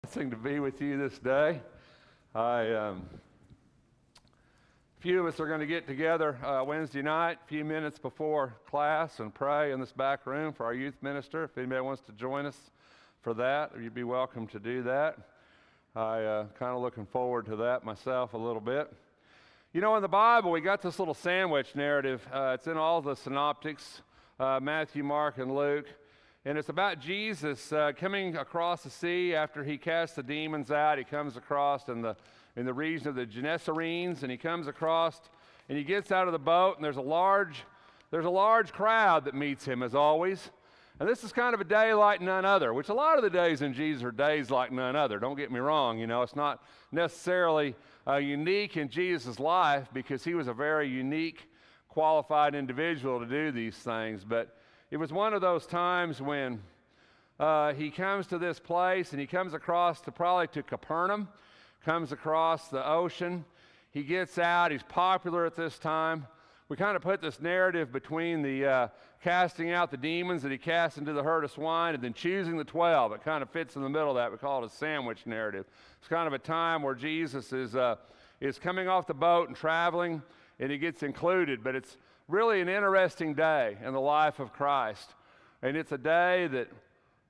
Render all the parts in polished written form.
Blessing to be with you this day. A few of us are going to get together Wednesday night, a few minutes before class, and pray in this back room for our youth minister. If anybody wants to join us for that, you'd be welcome to do that. I kind of looking forward to that myself a little bit. You know, in the Bible, we got this little sandwich narrative. It's in all the synoptics, Matthew, Mark, and Luke. And it's about Jesus coming across the sea after he casts the demons out. He comes across in the region of the Gennesarenes, and he comes across and he gets out of the boat, and there's a large crowd that meets him as always. And this is kind of a day like none other, which a lot of the days in Jesus are days like none other. Don't get me wrong, you know, it's not necessarily unique in Jesus' life because he was a very unique, qualified individual to do these things, but it was one of those times when he comes to this place and he comes across probably to Capernaum, comes across the ocean. He gets out. He's popular at this time. We kind of put this narrative between the casting out the demons that he cast into the herd of swine and then choosing the 12. It kind of fits in the middle of that. We call it a sandwich narrative. It's kind of a time where Jesus is coming off the boat and traveling, and he gets included, but it's really an interesting day in the life of Christ. And it's a day that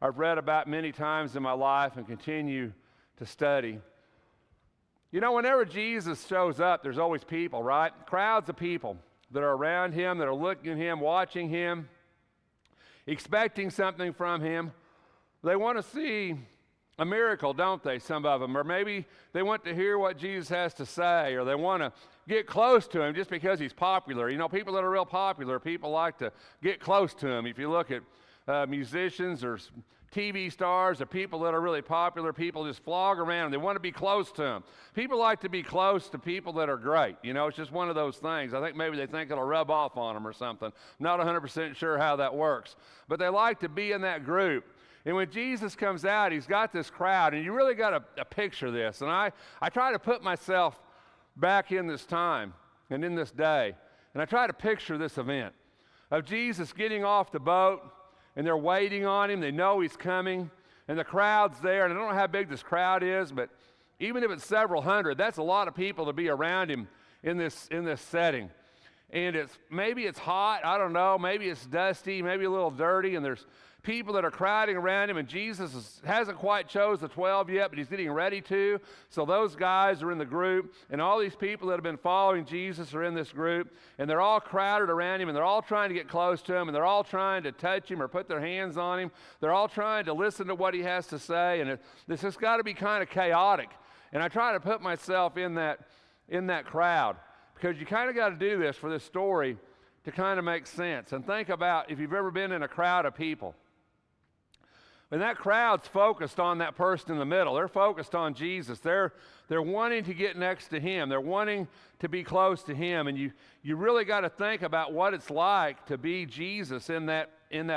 I've read about many times in my life and continue to study. You know, whenever Jesus shows up, there's always people, right? Crowds of people that are around him, that are looking at him, watching him, expecting something from him. They want to see a miracle, don't they, some of them? Or maybe they want to hear what Jesus has to say, or they want to get close to him just because he's popular. You know, people that are real popular, people like to get close to him. If you look at musicians or TV stars or people that are really popular, people just flog around. They want to be close to them. People like to be close to people that are great. You know, it's just one of those things. I think maybe they think it'll rub off on them or something. I'm not 100% sure how that works. But they like to be in that group. And when Jesus comes out, he's got this crowd, and you really got to picture this. And I try to put myself back in this time and in this day, and I try to picture this event of Jesus getting off the boat, and they're waiting on him. They know he's coming, and the crowd's there. And I don't know how big this crowd is, but even if it's several hundred, that's a lot of people to be around him in this setting. And maybe it's hot, I don't know, maybe it's dusty, maybe a little dirty, and there's people that are crowding around him, and Jesus hasn't quite chose the 12 yet, but he's getting ready to. So those guys are in the group, and all these people that have been following Jesus are in this group, and they're all crowded around him, and they're all trying to get close to him, and they're all trying to touch him or put their hands on him. They're all trying to listen to what he has to say, and this has got to be kind of chaotic. And I try to put myself in that crowd, because you kind of got to do this for this story to kind of make sense. And think about if you've ever been in a crowd of people. And that crowd's focused on that person in the middle. They're focused on Jesus. They're wanting to get next to him. They're wanting to be close to him. And you really got to think about what it's like to be Jesus in that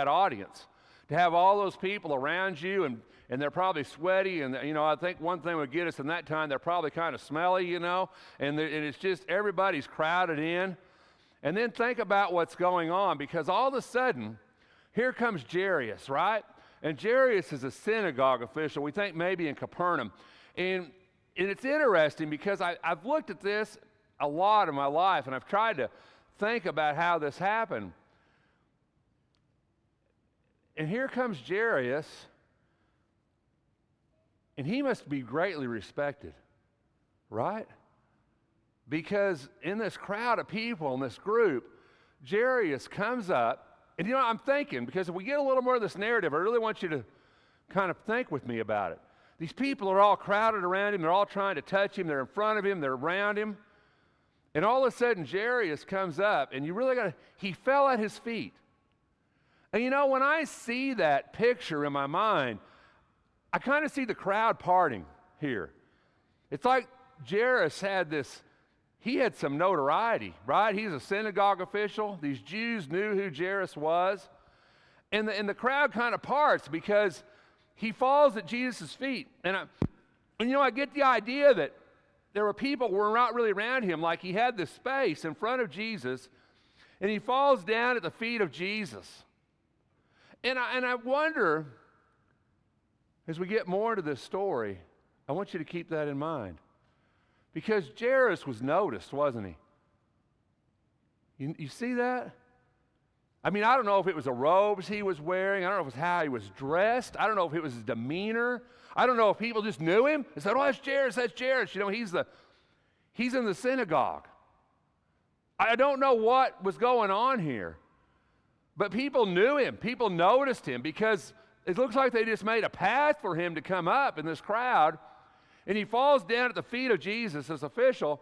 audience. To have all those people around you, and they're probably sweaty, and you know, I think one thing would get us in that time, they're probably kind of smelly, you know, and it's just everybody's crowded in. And then think about what's going on, because all of a sudden, here comes Jairus, right? And Jairus is a synagogue official, we think maybe in Capernaum. And it's interesting because I've looked at this a lot in my life, and I've tried to think about how this happened. And here comes Jairus, and he must be greatly respected, right? Because in this crowd of people, in this group, Jairus comes up. And you know, I'm thinking, because if we get a little more of this narrative, I really want you to kind of think with me about it. These people are all crowded around him. They're all trying to touch him. They're in front of him. They're around him. And all of a sudden, Jairus comes up, and he fell at his feet. And you know, when I see that picture in my mind, I kind of see the crowd parting here. It's like Jairus he had some notoriety, right? He's a synagogue official. These Jews knew who Jairus was. And the crowd kind of parts because he falls at Jesus' feet. And you know, I get the idea that there were people who were not really around him, like he had this space in front of Jesus, and he falls down at the feet of Jesus. And I wonder As we get more into this story, I want you to keep that in mind. Because Jairus was noticed, wasn't he? You see that? I mean, I don't know if it was the robes he was wearing. I don't know if it was how he was dressed. I don't know if it was his demeanor. I don't know if people just knew him and said, oh, that's Jairus, that's Jairus. You know, he's in the synagogue. I don't know what was going on here. But people knew him. People noticed him because it looks like they just made a path for him to come up in this crowd. And he falls down at the feet of Jesus, this official.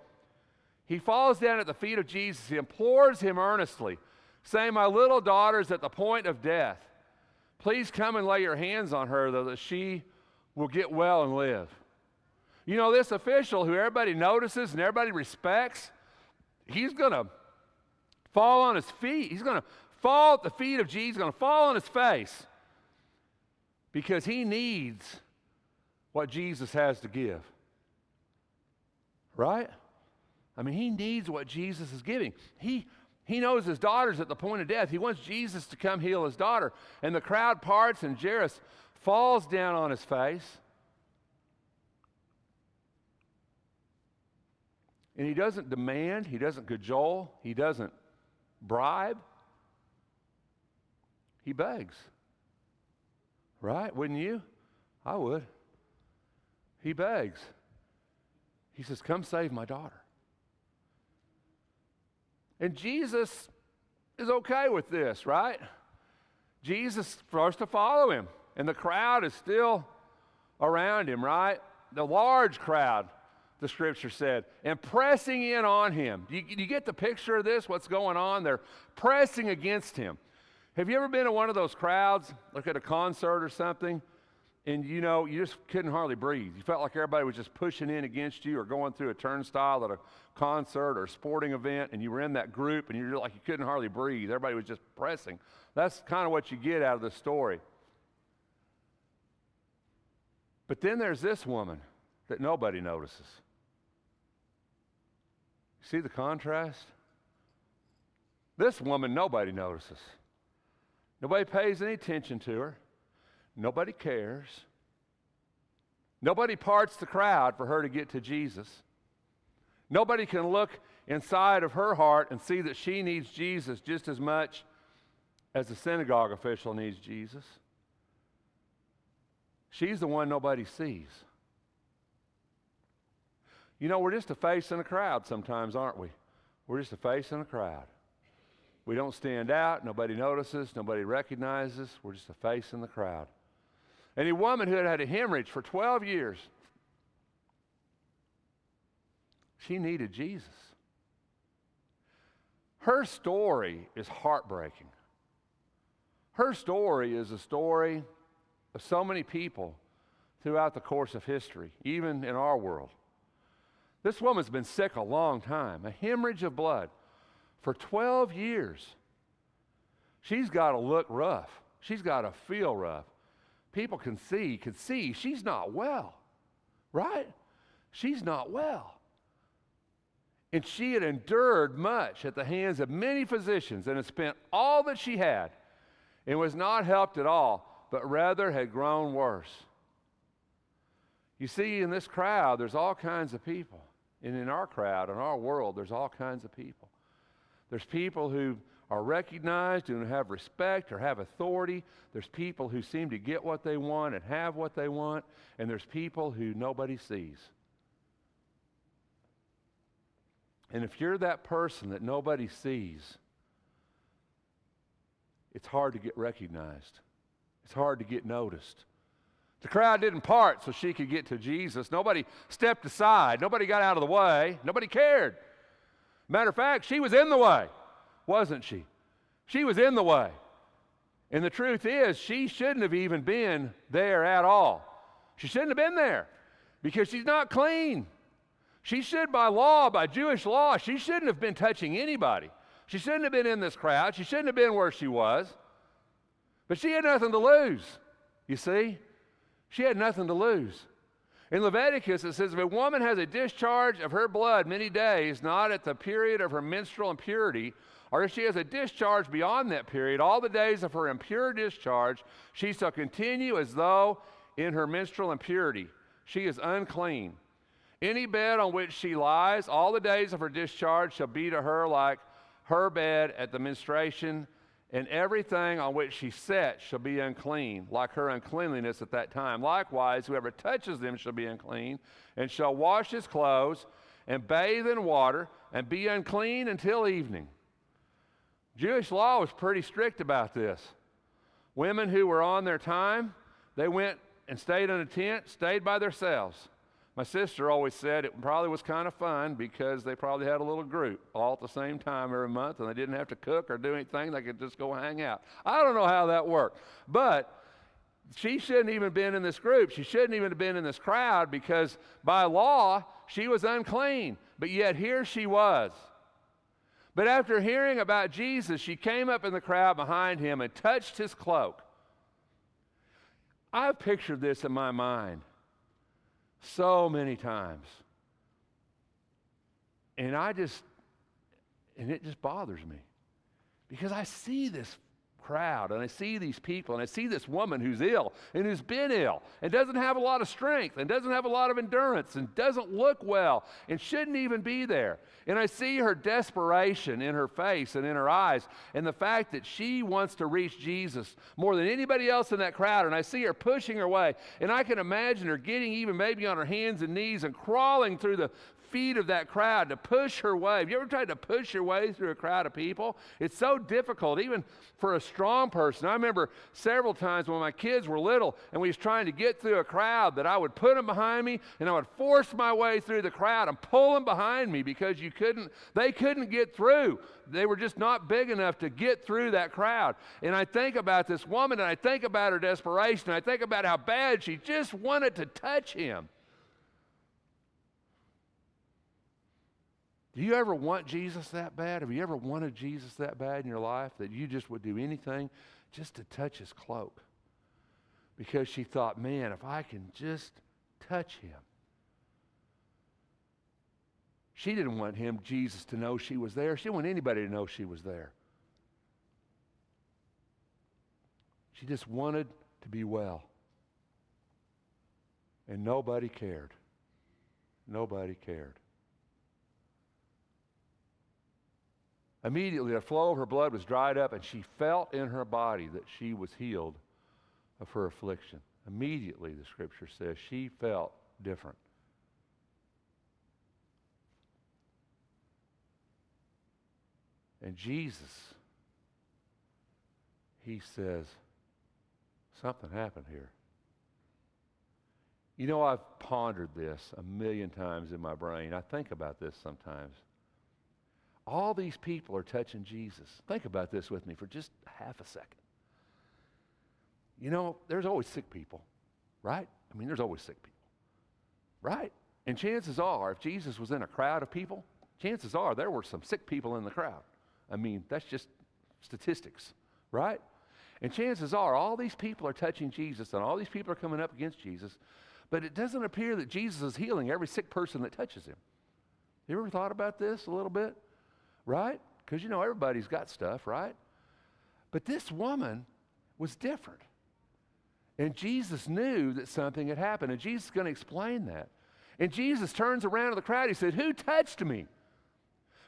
He falls down at the feet of Jesus. He implores him earnestly, saying, my little daughter is at the point of death. Please come and lay your hands on her, though, that she will get well and live. You know, this official who everybody notices and everybody respects, he's going to fall on his feet. He's going to fall at the feet of Jesus, going to fall on his face because he needs what Jesus has to give. Right? I mean, he needs what Jesus is giving. He knows his daughter's at the point of death. He wants Jesus to come heal his daughter. And the crowd parts and Jairus falls down on his face. And he doesn't demand, he doesn't cajole, he doesn't bribe. He begs. Right? Wouldn't you? I would. He begs. He says, come save my daughter. And Jesus is okay with this, right? Jesus starts to follow him. And the crowd is still around him, right? The large crowd, the scripture said, and pressing in on him. Do you get the picture of this, what's going on? They're pressing against him. Have you ever been in one of those crowds, like at a concert or something, and you know, you just couldn't hardly breathe? You felt like everybody was just pushing in against you or going through a turnstile at a concert or a sporting event, and you were in that group, and you're like you couldn't hardly breathe. Everybody was just pressing. That's kind of what you get out of the story. But then there's this woman that nobody notices. See the contrast? This woman nobody notices. Nobody pays any attention to her. Nobody cares. Nobody parts the crowd for her to get to Jesus. Nobody can look inside of her heart and see that she needs Jesus just as much as the synagogue official needs Jesus. She's the one nobody sees. You know, we're just a face in a crowd sometimes, aren't we? We're just a face in a crowd. We don't stand out. Nobody notices. Nobody recognizes. We're just a face in the crowd. And a woman who had had a hemorrhage for 12 years, she needed Jesus. Her story is heartbreaking. Her story is a story of so many people throughout the course of history, even in our world. This woman's been sick a long time, a hemorrhage of blood for 12 years. She's got to look rough. She's got to feel rough. People can see she's not well, right? She's not well. And she had endured much at the hands of many physicians and had spent all that she had and was not helped at all, but rather had grown worse. You see, in this crowd, there's all kinds of people. And in our crowd, in our world, there's all kinds of people. There's people who are recognized and have respect or have authority. There's people who seem to get what they want and have what they want. And there's people who nobody sees. And if you're that person that nobody sees, it's hard to get recognized. It's hard to get noticed. The crowd didn't part so she could get to Jesus. Nobody stepped aside. Nobody got out of the way. Nobody cared. Matter of fact, she was in the way, wasn't she? She was in the way. And the truth is, she shouldn't have even been there at all. She shouldn't have been there because she's not clean. She should, by law, by Jewish law, she shouldn't have been touching anybody. She shouldn't have been in this crowd. She shouldn't have been where she was. But she had nothing to lose, you see? She had nothing to lose. In Leviticus, it says, if a woman has a discharge of her blood many days, not at the period of her menstrual impurity, or if she has a discharge beyond that period, all the days of her impure discharge, she shall continue as though in her menstrual impurity. She is unclean. Any bed on which she lies, all the days of her discharge shall be to her like her bed at the menstruation, and everything on which she sits shall be unclean, like her uncleanliness at that time. Likewise, whoever touches them shall be unclean, and shall wash his clothes, and bathe in water, and be unclean until evening. Jewish law was pretty strict about this. Women who were on their time, they went and stayed in a tent, stayed by themselves. My sister always said it probably was kind of fun because they probably had a little group all at the same time every month, and they didn't have to cook or do anything. They could just go hang out. I don't know how that worked, but she shouldn't even have been in this group. She shouldn't even have been in this crowd because by law, she was unclean, but yet here she was. But after hearing about Jesus, she came up in the crowd behind him and touched his cloak. I've pictured this in my mind so many times. And it just bothers me because I see this crowd and I see these people and I see this woman who's ill and who's been ill and doesn't have a lot of strength and doesn't have a lot of endurance and doesn't look well and shouldn't even be there. And I see her desperation in her face and in her eyes and the fact that she wants to reach Jesus more than anybody else in that crowd. And I see her pushing her way, and I can imagine her getting even maybe on her hands and knees and crawling through the feet of that crowd to push her way. Have you ever tried to push your way through a crowd of people? It's so difficult, even for a strong person. I remember several times when my kids were little and we was trying to get through a crowd that I would put them behind me and I would force my way through the crowd and pull them behind me because they couldn't get through. They were just not big enough to get through that crowd. And I think about this woman and I think about her desperation. I think about how bad she just wanted to touch him. Do you ever want Jesus that bad? Have you ever wanted Jesus that bad in your life that you just would do anything just to touch his cloak? Because she thought, man, if I can just touch him. She didn't want Jesus, to know she was there. She didn't want anybody to know she was there. She just wanted to be well. And nobody cared. Nobody cared. Immediately, the flow of her blood was dried up, and she felt in her body that she was healed of her affliction. Immediately, the scripture says, she felt different. And Jesus, he says, something happened here. You know, I've pondered this a million times in my brain. I think about this sometimes. All these people are touching Jesus. Think about this with me for just half a second. You know, there's always sick people, right? I mean, there's always sick people, right? And chances are, if Jesus was in a crowd of people, chances are there were some sick people in the crowd. I mean, that's just statistics, right? And chances are all these people are touching Jesus and all these people are coming up against Jesus, but it doesn't appear that Jesus is healing every sick person that touches him. You ever thought about this a little bit? Right? Because, you know, everybody's got stuff, right? But this woman was different. And Jesus knew that something had happened. And Jesus is going to explain that. And Jesus turns around to the crowd. He said, who touched me?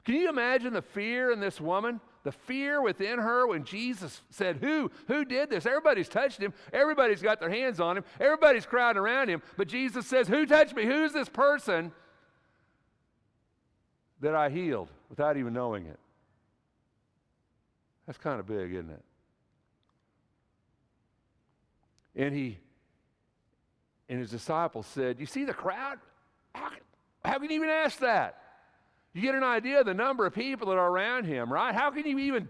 Can you imagine the fear in this woman? The fear within her when Jesus said, who did this? Everybody's touched him. Everybody's got their hands on him. Everybody's crowding around him. But Jesus says, who touched me? Who's this person that I healed without even knowing it? That's kind of big, isn't it? And his disciples said, you see the crowd? How can you even ask that? You get an idea of the number of people that are around him, right? How can you even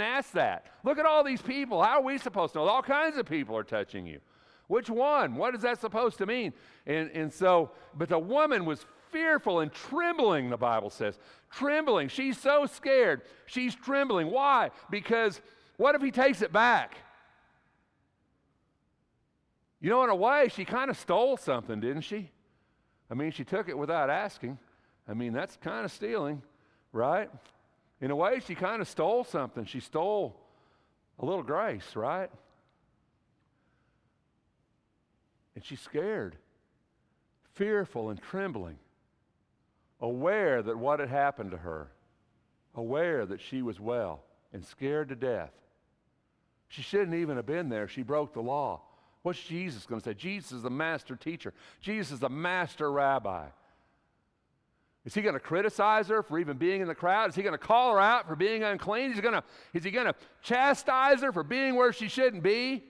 ask that? Look at all these people. How are we supposed to know? All kinds of people are touching you. Which one? What is that supposed to mean? But the woman was fearful and trembling, the Bible says. Trembling. She's so scared. She's trembling. Why? Because what if he takes it back? You know, in a way, she kind of stole something, didn't she? I mean, she took it without asking. I mean, that's kind of stealing, right? In a way, she kind of stole something. She stole a little grace, right? And she's scared, fearful and trembling, aware that what had happened to her, aware that she was well and scared to death. She shouldn't even have been there. She broke the law. What's Jesus going to say? Jesus is the master teacher. Jesus is the master rabbi. Is he going to criticize her for even being in the crowd? Is he going to call her out for being unclean? Is he going to chastise her for being where she shouldn't be?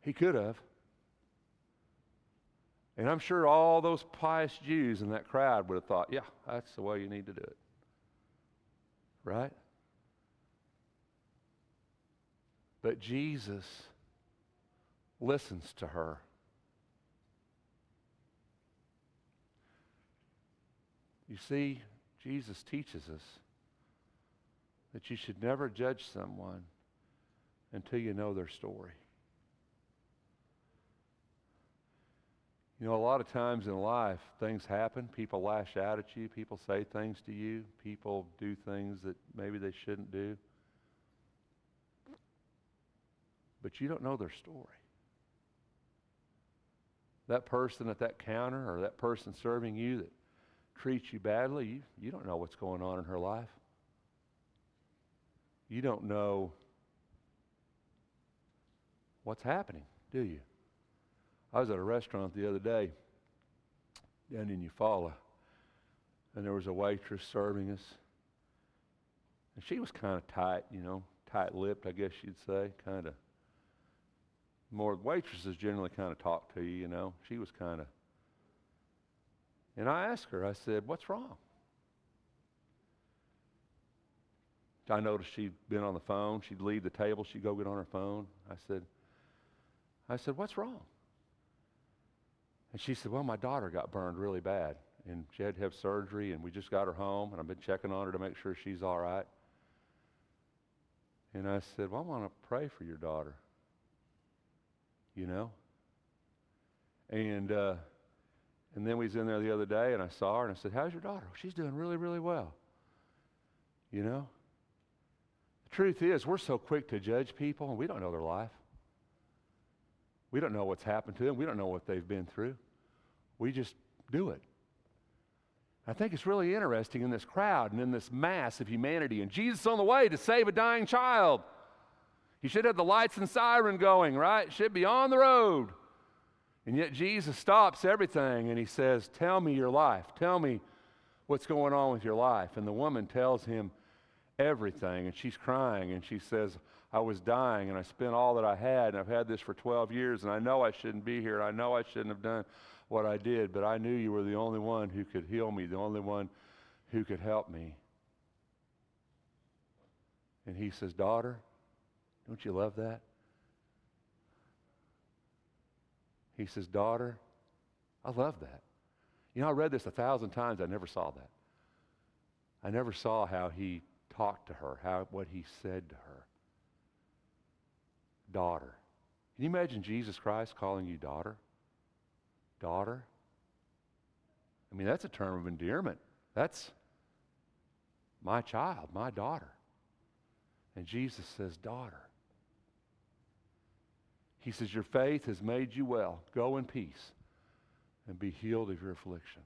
He could have. And I'm sure all those pious Jews in that crowd would have thought, yeah, that's the way you need to do it. Right? But Jesus listens to her. You see, Jesus teaches us that you should never judge someone until you know their story. You know, a lot of times in life, things happen. People lash out at you. People say things to you. People do things that maybe they shouldn't do. But you don't know their story. That person at that counter or that person serving you that treats you badly, you don't know what's going on in her life. You don't know what's happening, do you? I was at a restaurant the other day down in Eufaula, and there was a waitress serving us. And she was kind of tight, tight-lipped, I guess you'd say, kind of. More waitresses generally kind of talk to you, She was kind of. And I asked her, I said, what's wrong? I noticed she'd been on the phone. She'd leave the table. She'd go get on her phone. I said, what's wrong? And she said, well, my daughter got burned really bad, and she had to have surgery, and we just got her home, and I've been checking on her to make sure she's all right. And I said, well, I want to pray for your daughter, And then we was in there the other day, and I saw her, and I said, how's your daughter? She's doing really, really well. The truth is, we're so quick to judge people, and we don't know their life. We don't know what's happened to them. We don't know what they've been through. We just do it. I think it's really interesting in this crowd and in this mass of humanity, and Jesus on the way to save a dying child. He should have the lights and siren going, right? Should be on the road. And yet Jesus stops everything and he says, tell me your life. Tell me what's going on with your life. And the woman tells him everything, and she's crying, and she says, I was dying, and I spent all that I had, and I've had this for 12 years, and I know I shouldn't be here, and I know I shouldn't have done what I did, but I knew you were the only one who could heal me, the only one who could help me. And he says, daughter, don't you love that? He says, daughter, I love that. I read this 1,000 times. I never saw that. I never saw how he talked to her, what he said to her. Daughter. Can you imagine Jesus Christ calling you daughter? Daughter? I mean, that's a term of endearment. That's my child, my daughter. And Jesus says, daughter. He says, your faith has made you well. Go in peace and be healed of your affliction.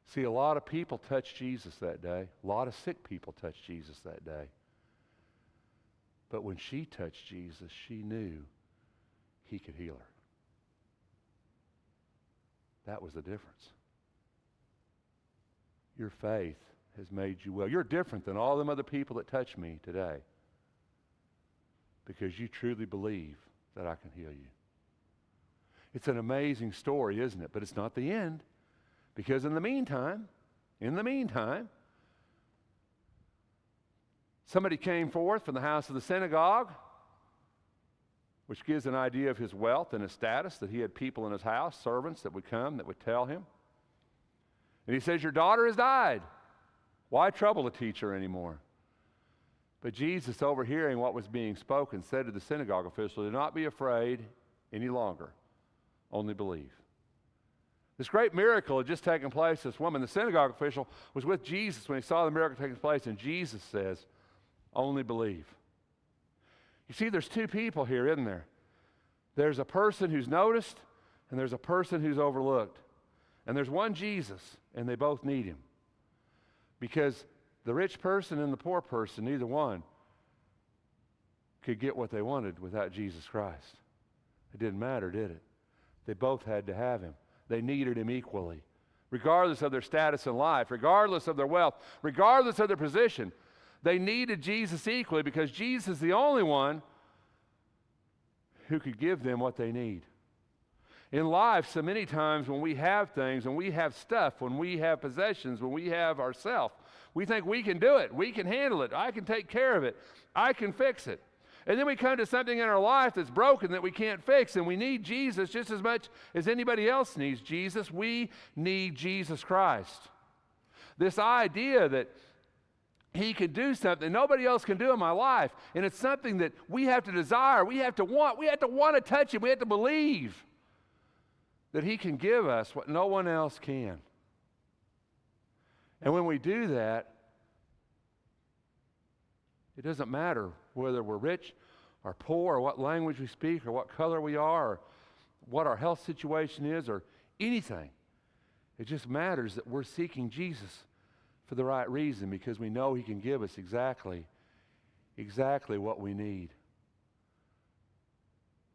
See, a lot of people touched Jesus that day. A lot of sick people touched Jesus that day. But when she touched Jesus, she knew he could heal her. That was the difference. Your faith has made you well. You're different than all them other people that touch me today because you truly believe that I can heal you. It's an amazing story, isn't it? But it's not the end, because in the meantime, somebody came forth from the house of the synagogue, which gives an idea of his wealth and his status, that he had people in his house, servants that would come, that would tell him. And he says, your daughter has died. Why trouble the teacher anymore? But Jesus, overhearing what was being spoken, said to the synagogue official, do not be afraid any longer, only believe. This great miracle had just taken place. This woman, the synagogue official, was with Jesus when he saw the miracle taking place, and Jesus says, only believe. You see, there's two people here, isn't there? There's a person who's noticed, and there's a person who's overlooked. And there's one Jesus, and they both need him. Because the rich person and the poor person, neither one could get what they wanted without Jesus Christ. It didn't matter, did it? They both had to have him. They needed him equally. Regardless of their status in life, regardless of their wealth, regardless of their position, they needed Jesus equally because Jesus is the only one who could give them what they need. In life, so many times when we have things, when we have stuff, when we have possessions, when we have ourselves, we think we can do it, we can handle it, I can take care of it, I can fix it. And then we come to something in our life that's broken that we can't fix, and we need Jesus just as much as anybody else needs Jesus. We need Jesus Christ. This idea that he can do something nobody else can do in my life, and it's something that we have to desire, we have to want to touch him, we have to believe that he can give us what no one else can. And when we do that, it doesn't matter whether we're rich or poor or what language we speak or what color we are or what our health situation is or anything. It just matters that we're seeking Jesus for the right reason because we know he can give us exactly what we need.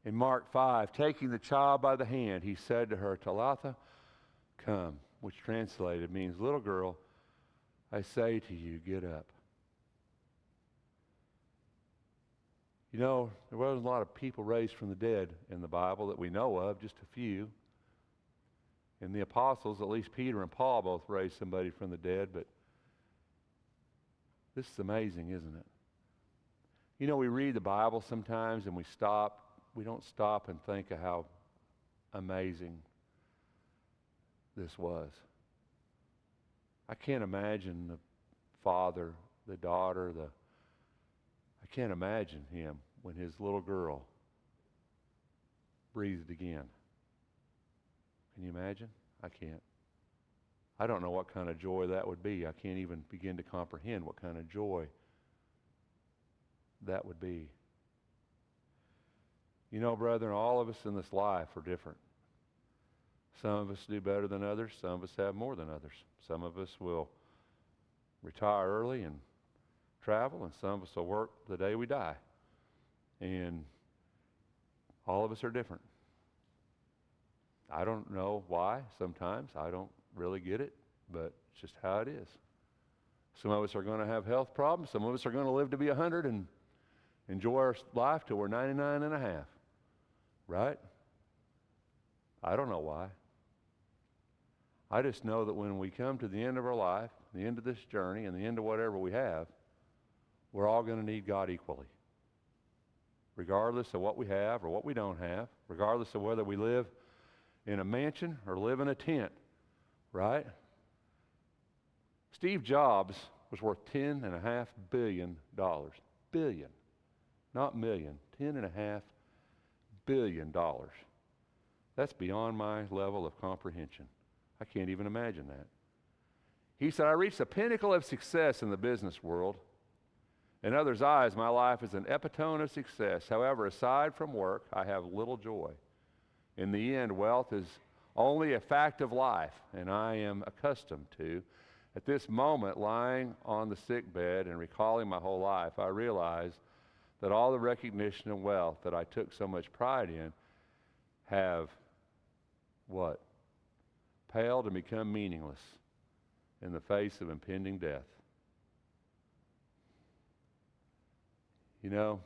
In Mark 5, taking the child by the hand, he said to her, Talitha, come, which translated means, little girl, I say to you, get up. You know, there wasn't a lot of people raised from the dead in the Bible that we know of, just a few. And the apostles, at least Peter and Paul, both raised somebody from the dead, but this is amazing, isn't it? You know, we read the Bible sometimes and we don't stop and think of how amazing this was. I can't imagine the father, the daughter, I can't imagine him when his little girl breathed again. Can you imagine? I can't. I don't know what kind of joy that would be. I can't even begin to comprehend what kind of joy that would be. You know, brethren, all of us in this life are different. Some of us do better than others. Some of us have more than others. Some of us will retire early and travel, and some of us will work the day we die. And all of us are different. I don't know why sometimes. I don't really get it, but it's just how it is. Some of us are going to have health problems. Some of us are going to live to be 100 and enjoy our life till we're 99 and a half. Right? I don't know why. I just know that when we come to the end of our life, the end of this journey, and the end of whatever we have, we're all going to need God equally. Regardless of what we have or what we don't have, regardless of whether we live in a mansion or live in a tent, right? Steve Jobs was worth $10.5 billion. Billion, not million, $10.5 billion. That's beyond my level of comprehension. I can't even imagine that. He said, I reached the pinnacle of success in the business world. In others' eyes, my life is an epitome of success. However, aside from work, I have little joy. In the end, wealth is only a fact of life, and I am accustomed to. At this moment, lying on the sick bed and recalling my whole life, I realize that all the recognition and wealth that I took so much pride in have, what? Paled and become meaningless in the face of impending death. You know,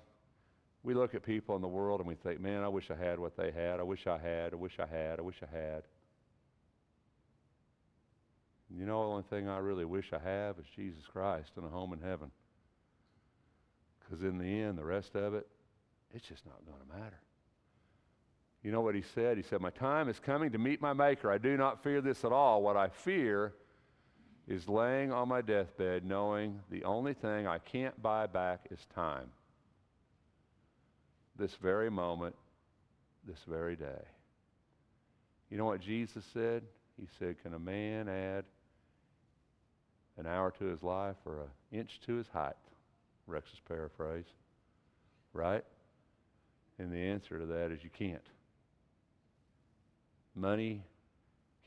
we look at people in the world and we think, man, I wish I had what they had. I wish I had. I wish I had. I wish I had. You know, the only thing I really wish I have is Jesus Christ and a home in heaven. Because in the end, the rest of it, it's just not going to matter. You know what he said? He said, my time is coming to meet my Maker. I do not fear this at all. What I fear is laying on my deathbed knowing the only thing I can't buy back is time. This very moment, this very day. You know what Jesus said? He said, can a man add an hour to his life or an inch to his height? Rex's paraphrase, right? And the answer to that is you can't. Money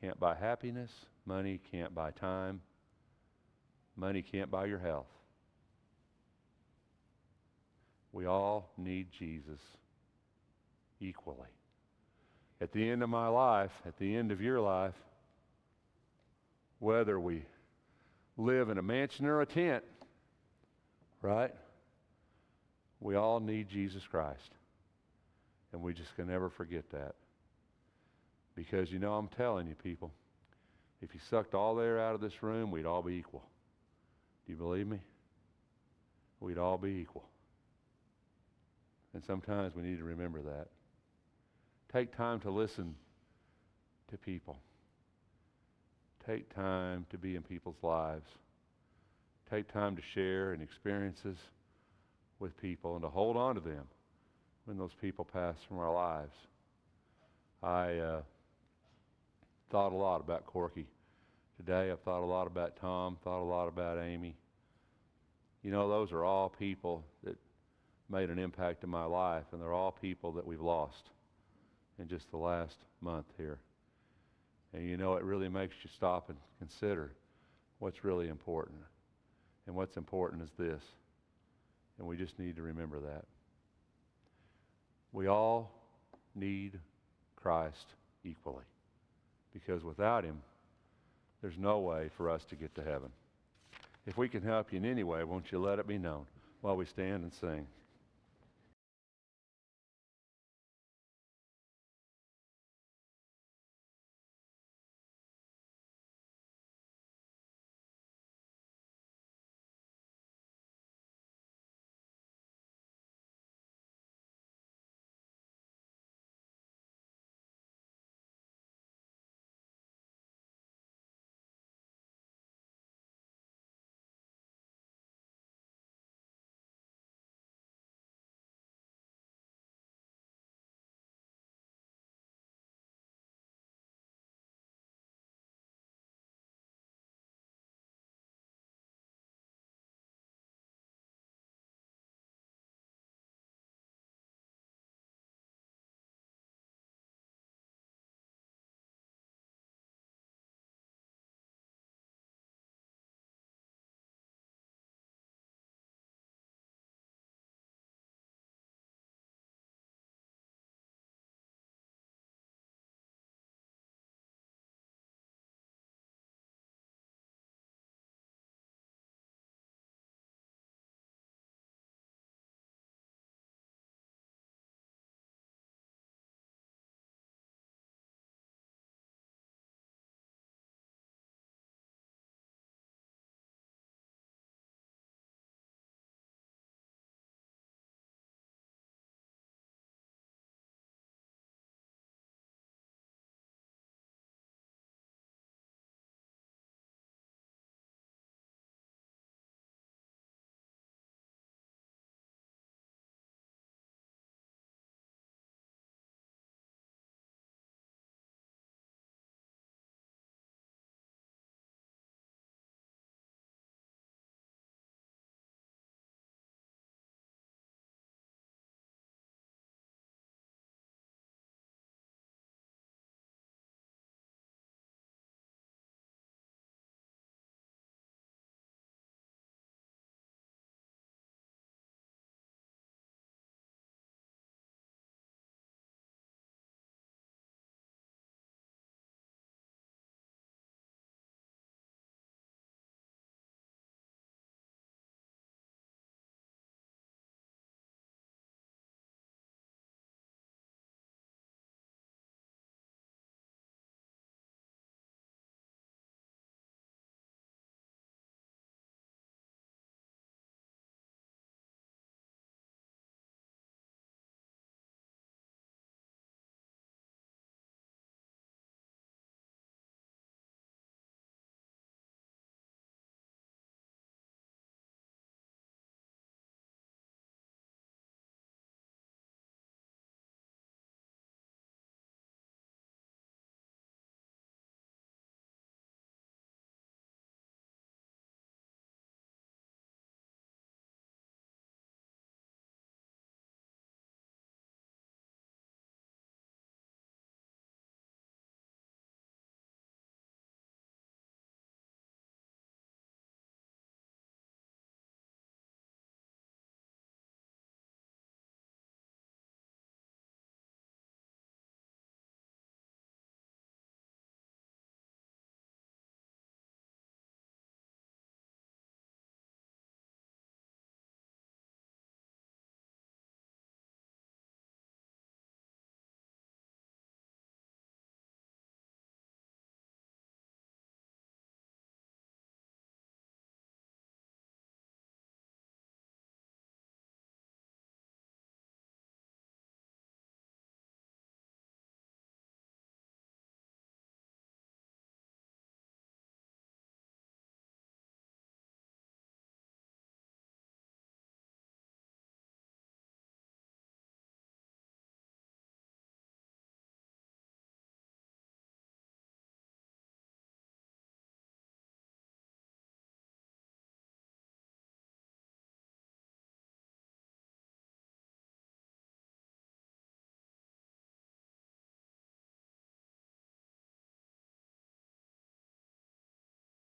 can't buy happiness. Money can't buy time. Money can't buy your health. We all need Jesus equally. At the end of my life, at the end of your life, whether we live in a mansion or a tent, right? We all need Jesus Christ. And we just can never forget that. Because, I'm telling you, people, if you sucked all the air out of this room, we'd all be equal. Do you believe me? We'd all be equal. And sometimes we need to remember that. Take time to listen to people. Take time to be in people's lives. Take time to share and experiences with people and to hold on to them when those people pass from our lives. I thought a lot about Corky today. I've thought a lot about Tom, thought a lot about Amy. Those are all people that made an impact in my life, and they're all people that we've lost in just the last month here. And it really makes you stop and consider what's really important. And what's important is this. And we just need to remember that. We all need Christ equally. Because without him, there's no way for us to get to heaven. If we can help you in any way, won't you let it be known while we stand and sing.